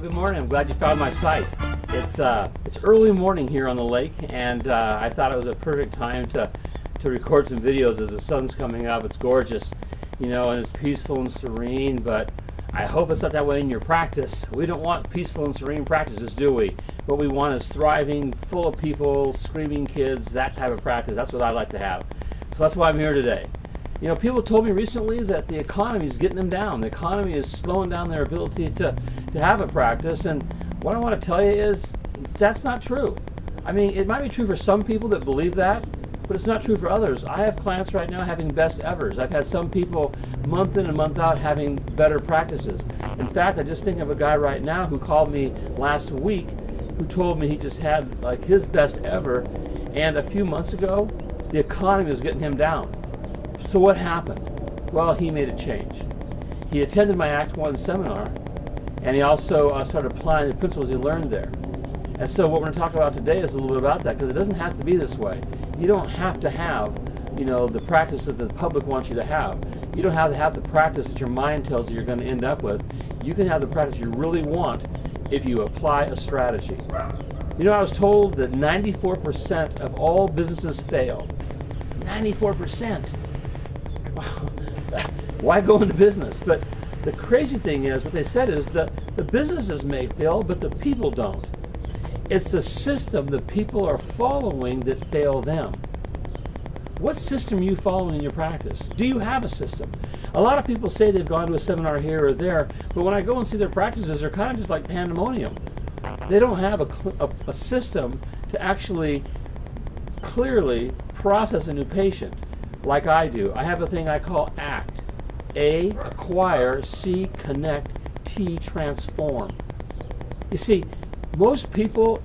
Good morning. I'm glad you found my site. It's early morning here on the lake, and I thought it was a perfect time to record some videos as the sun's coming up. It's gorgeous, you know, and it's peaceful and serene, but I hope it's not that way in your practice. We don't want peaceful and serene practices, do we? What we want is thriving, full of people, screaming kids, that type of practice. That's what I like to have. So that's why I'm here today. You know, people told me recently that the economy is getting them down. The economy is slowing down their ability to have a practice, and what I want to tell you is that's not true. I mean, it might be true for some people that believe that, but it's not true for others. I have clients right now having best evers. I've had some people month in and month out having better practices. In fact, I just think of a guy right now who called me last week who told me he just had like his best ever, and a few months ago the economy was getting him down. So what happened? Well, he made a change. He attended my Act 1 seminar, and he also started applying the principles he learned there. And so what we're going to talk about today is a little bit about that, because it doesn't have to be this way. You don't have to have, you know, the practice that the public wants you to have. You don't have to have the practice that your mind tells you you're going to end up with. You can have the practice you really want if you apply a strategy. You know, I was told that 94% of all businesses fail. 94%. Why go into business? But the crazy thing is, what they said is that the businesses may fail, but the people don't. It's the system the people are following that fail them. What system are you following in your practice? Do you have a system? A lot of people say they've gone to a seminar here or there, but when I go and see their practices, they're kind of just like pandemonium. They don't have a system to actually clearly process a new patient like I do. I have a thing I call ACT. A, acquire, C, connect, T, transform. You see, most people,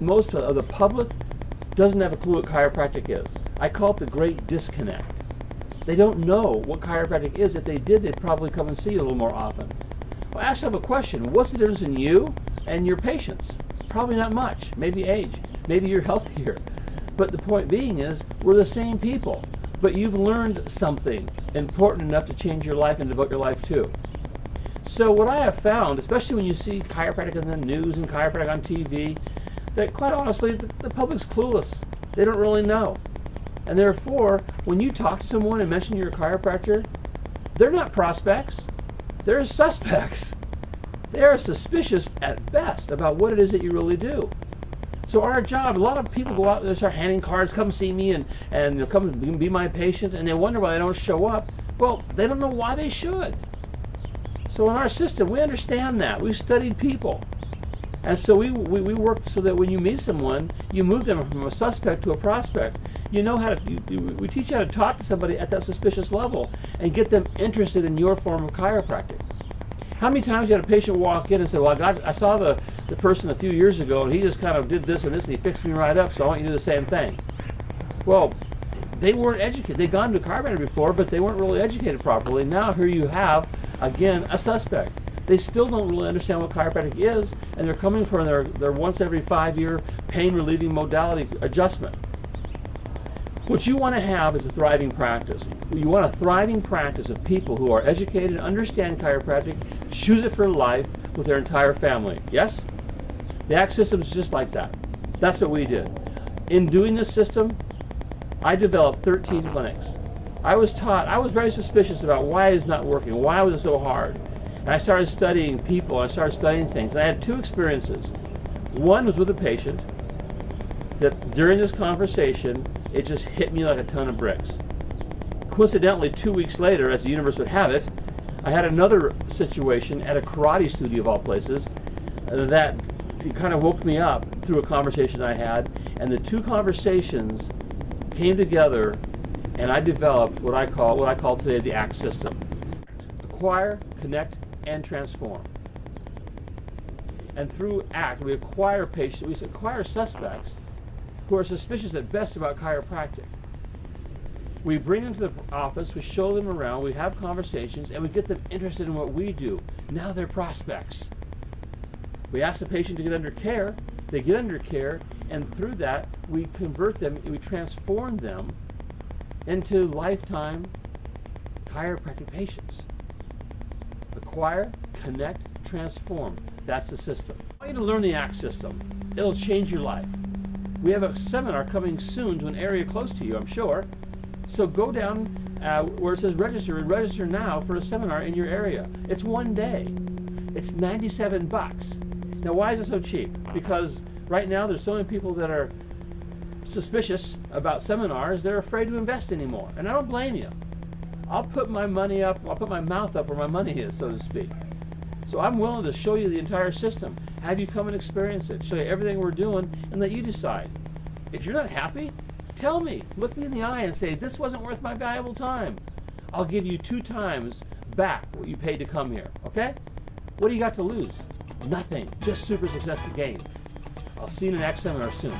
most of the public doesn't have a clue what chiropractic is. I call it the great disconnect. They don't know what chiropractic is. If they did, they'd probably come and see you a little more often. Well, I ask yourself a question. What's the difference in you and your patients? Probably not much. Maybe age. Maybe you're healthier. But the point being is, we're the same people. But you've learned something important enough to change your life and devote your life to. So what I have found, especially when you see chiropractic in the news and chiropractic on TV, that quite honestly, the public's clueless. They don't really know. And therefore, when you talk to someone and mention you're a chiropractor, they're not prospects. They're suspects. They are suspicious at best about what it is that you really do. So our job, a lot of people go out and start handing cards, come see me and you'll come and be my patient, and they wonder why they don't show up. Well, they don't know why they should. So in our system, we understand that. We've studied people. And so we work so that when you meet someone, you move them from a suspect to a prospect. You know how to, we teach you how to talk to somebody at that suspicious level and get them interested in your form of chiropractic. How many times you had a patient walk in and say, well, I saw the person a few years ago and he just kind of did this and this and he fixed me right up, so I want you to do the same thing. Well, they weren't educated. They'd gone to a chiropractor before, but they weren't really educated properly. Now here you have, again, a suspect. They still don't really understand what chiropractic is, and they're coming for their once every 5-year pain relieving modality adjustment. What you want to have is a thriving practice. You want a thriving practice of people who are educated, understand chiropractic, choose it for life with their entire family. Yes? The ACT system is just like that. That's what we did. In doing this system, I developed 13 clinics. I was very suspicious about why it's not working, why was it so hard. And I started studying people, I started studying things. And I had two experiences. One was with a patient that during this conversation, it just hit me like a ton of bricks. Coincidentally, 2 weeks later, as the universe would have it, I had another situation at a karate studio of all places that kind of woke me up through a conversation I had, and the two conversations came together, and I developed what I call today the ACT system. Acquire, connect, and transform. And through ACT, we acquire patients, we acquire suspects who are suspicious at best about chiropractic. We bring them to the office, we show them around, we have conversations, and we get them interested in what we do. Now they're prospects. We ask the patient to get under care, they get under care, and through that we convert them, we transform them into lifetime chiropractic patients. Acquire, connect, transform. That's the system. I want you to learn the ACT system. It'll change your life. We have a seminar coming soon to an area close to you, I'm sure. So go down where it says register and register now for a seminar in your area. It's one day. It's $97. Now, why is it so cheap? Because right now there's so many people that are suspicious about seminars, they're afraid to invest anymore. And I don't blame you. I'll put my money up, I'll put my mouth up where my money is, so to speak. So I'm willing to show you the entire system, have you come and experience it, show you everything we're doing, and let you decide. If you're not happy, tell me. Look me in the eye and say, this wasn't worth my valuable time. I'll give you 2 times back what you paid to come here, okay? What do you got to lose? Nothing. Just super success to gain. I'll see you in the next seminar soon.